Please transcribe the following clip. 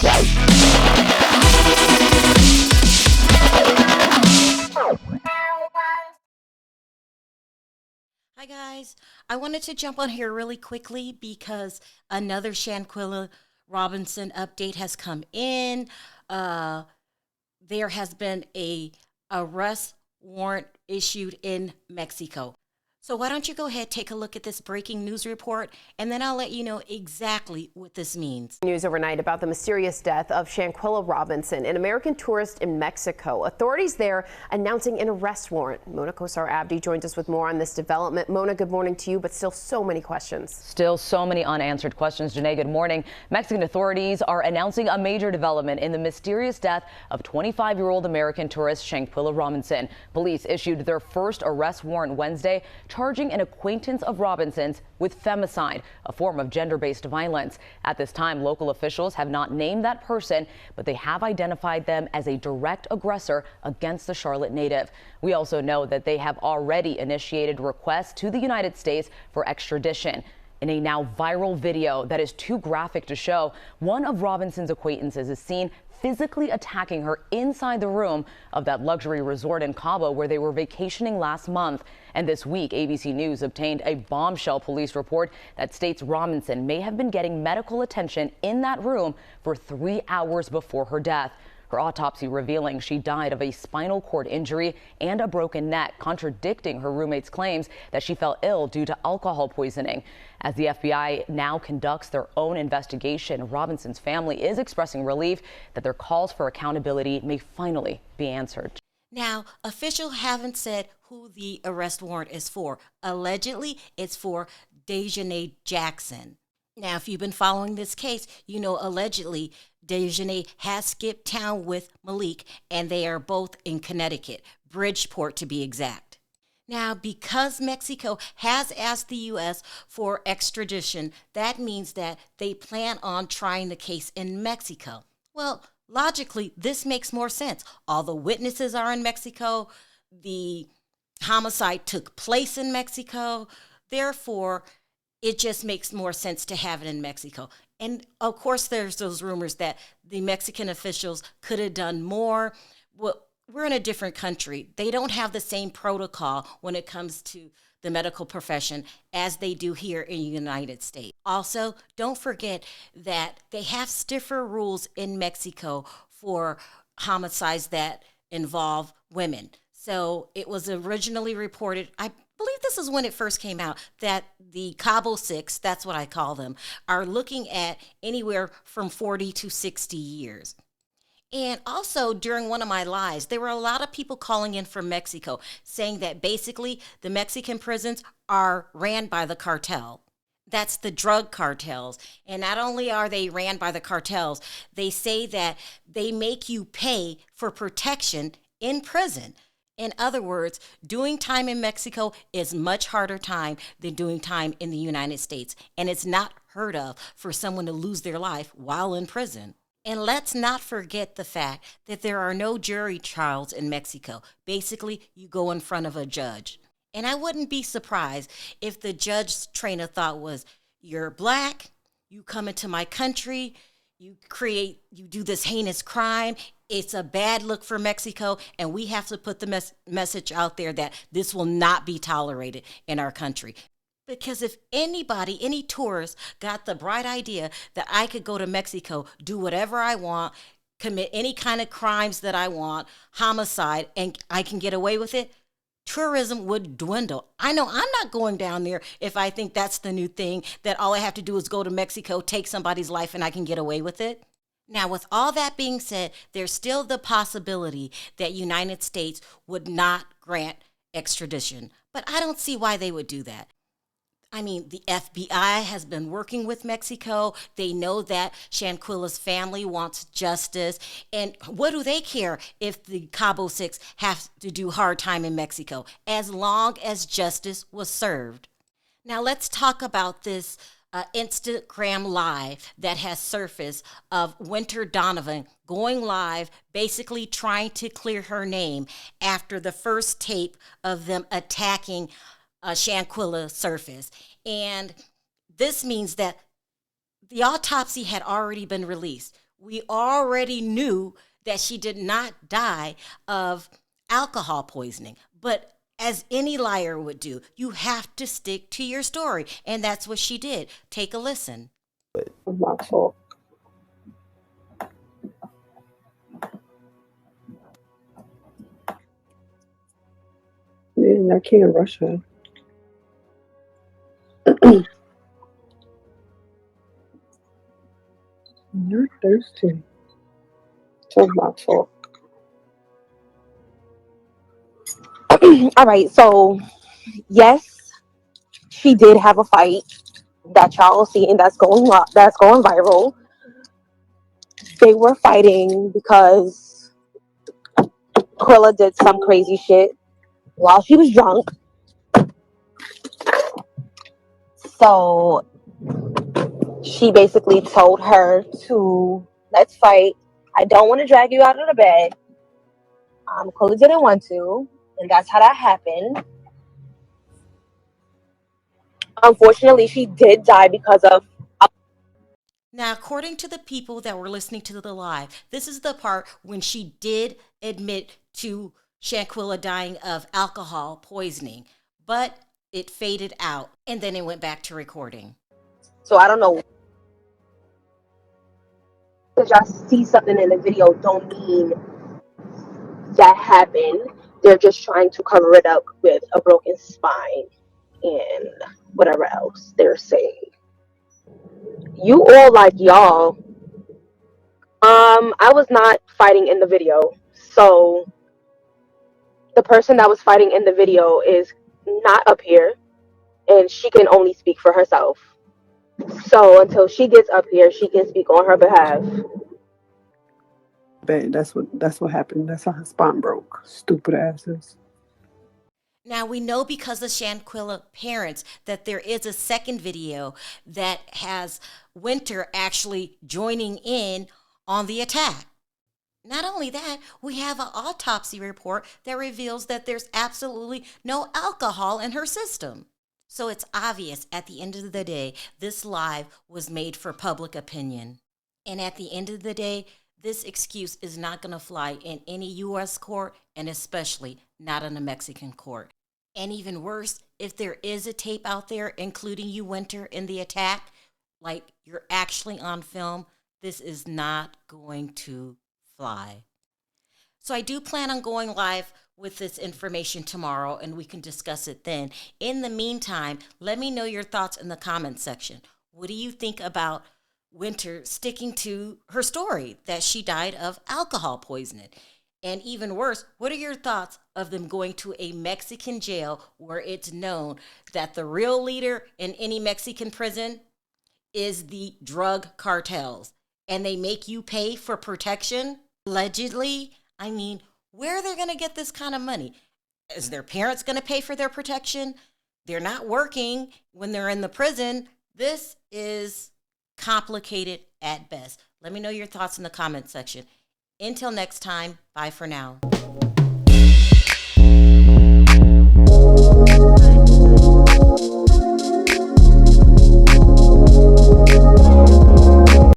Hi guys, I wanted to jump on here really quickly because another Shanquella Robinson update has come in. There has been a arrest warrant issued in Mexico. So why don't you go ahead, take a look at this breaking news report, and then I'll let you know exactly what this means. News overnight about the mysterious death of Shanquella Robison, an American tourist in Mexico. Authorities there announcing an arrest warrant. Mona Kosar Abdi joins us with more on this development. Mona, good morning to you, but still so many questions. Still so many unanswered questions. Janae, good morning. Mexican authorities are announcing a major development in the mysterious death of 25-year-old American tourist Shanquella Robinson. Police issued their first arrest warrant Wednesday, charging an acquaintance of Robinson's with femicide, a form of gender-based violence. At this time, local officials have not named that person, but they have identified them as a direct aggressor against the Charlotte native. We also know that they have already initiated requests to the United States for extradition. In a now viral video that is too graphic to show, one of Robinson's acquaintances is seen physically attacking her inside the room of that luxury resort in Cabo where they were vacationing last month. And this week, ABC News obtained a bombshell police report that states Robinson may have been getting medical attention in that room for 3 hours before her death. Her autopsy revealing she died of a spinal cord injury and a broken neck, contradicting her roommate's claims that she fell ill due to alcohol poisoning. As the FBI now conducts their own investigation, Robinson's family is expressing relief that their calls for accountability may finally be answered. Now, officials haven't said who the arrest warrant is for. Allegedly, it's for Dejahanae Jackson. Now, if you've been following this case, you know allegedly Dejahanae has skipped town with Malik, and they are both in Connecticut, Bridgeport to be exact. Now, because Mexico has asked the U.S. for extradition, that means that they plan on trying the case in Mexico. Well, logically, this makes more sense. All the witnesses are in Mexico. The homicide took place in Mexico. Therefore, it just makes more sense to have it in Mexico. And of course, there's those rumors that the Mexican officials could have done more. Well, we're in a different country. They don't have the same protocol when it comes to the medical profession as they do here in the United States. Also, don't forget that they have stiffer rules in Mexico for homicides that involve women. So it was originally reported, I believe this is when it first came out, that the Cabo Six, that's what I call them, are looking at anywhere from 40 to 60 years. And also during one of my lives, there were a lot of people calling in from Mexico saying that basically the Mexican prisons are ran by the cartel. That's the drug cartels. And not only are they ran by the cartels, they say that they make you pay for protection in prison. In other words, doing time in Mexico is much harder time than doing time in the United States. And it's not heard of for someone to lose their life while in prison. And let's not forget the fact that there are no jury trials in Mexico. Basically, you go in front of a judge. And I wouldn't be surprised if the judge's train of thought was, you're black, you come into my country, you do this heinous crime. It's a bad look for Mexico, and we have to put the message out there that this will not be tolerated in our country. Because if anybody, any tourist, got the bright idea that I could go to Mexico, do whatever I want, commit any kind of crimes that I want, homicide, and I can get away with it, tourism would dwindle. I know I'm not going down there if I think that's the new thing, that all I have to do is go to Mexico, take somebody's life, and I can get away with it. Now, with all that being said, there's still the possibility that United States would not grant extradition. But I don't see why they would do that. I mean, the FBI has been working with Mexico. They know that Shanquella's family wants justice. And what do they care if the Cabo Six have to do hard time in Mexico, as long as justice was served? Now, let's talk about this Instagram live that has surfaced of Winter Donovan going live, basically trying to clear her name after the first tape of them attacking Shanquella surface. And this means that the autopsy had already been released. We already knew that she did not die of alcohol poisoning. But as any liar would do, you have to stick to your story. And that's what she did. Take a listen. My fault. Man, I can't rush her. You're thirsty. So my fault. All right, so yes, she did have a fight that y'all see, and that's going viral. They were fighting because Quilla did some crazy shit while she was drunk. So she basically told her to let's fight. I don't want to drag you out of the bed. Quilla didn't want to, and that's how that happened. Unfortunately, she did die because of. Now, according to the people that were listening to the live, this is the part when she did admit to Shanquella dying of alcohol poisoning, but it faded out and then it went back to recording. So I don't know. Because y'all see something in the video don't mean that happened. They're just trying to cover it up with a broken spine and whatever else they're saying. You all like y'all. I was not fighting in the video. So the person that was fighting in the video is not up here and she can only speak for herself. So until she gets up here, she can speak on her behalf. Bad. That's what happened. That's how her spine broke. Stupid asses. Now, we know because of Shanquella parents that there is a second video that has Winter actually joining in on the attack. Not only that, we have an autopsy report that reveals that there's absolutely no alcohol in her system. So it's obvious at the end of the day, this live was made for public opinion. And at the end of the day, this excuse is not going to fly in any U.S. court, and especially not in a Mexican court. And even worse, if there is a tape out there, including you, Winter, in the attack, like you're actually on film, this is not going to fly. So I do plan on going live with this information tomorrow, and we can discuss it then. In the meantime, let me know your thoughts in the comments section. What do you think about Winter sticking to her story that she died of alcohol poisoning? And even worse, what are your thoughts of them going to a Mexican jail where it's known that the real leader in any Mexican prison is the drug cartels, and they make you pay for protection? Allegedly, I mean, where are they going to get this kind of money? Is their parents going to pay for their protection? They're not working when they're in the prison. This is complicated at best. Let me know your thoughts in the comment section. Until next time, bye for now.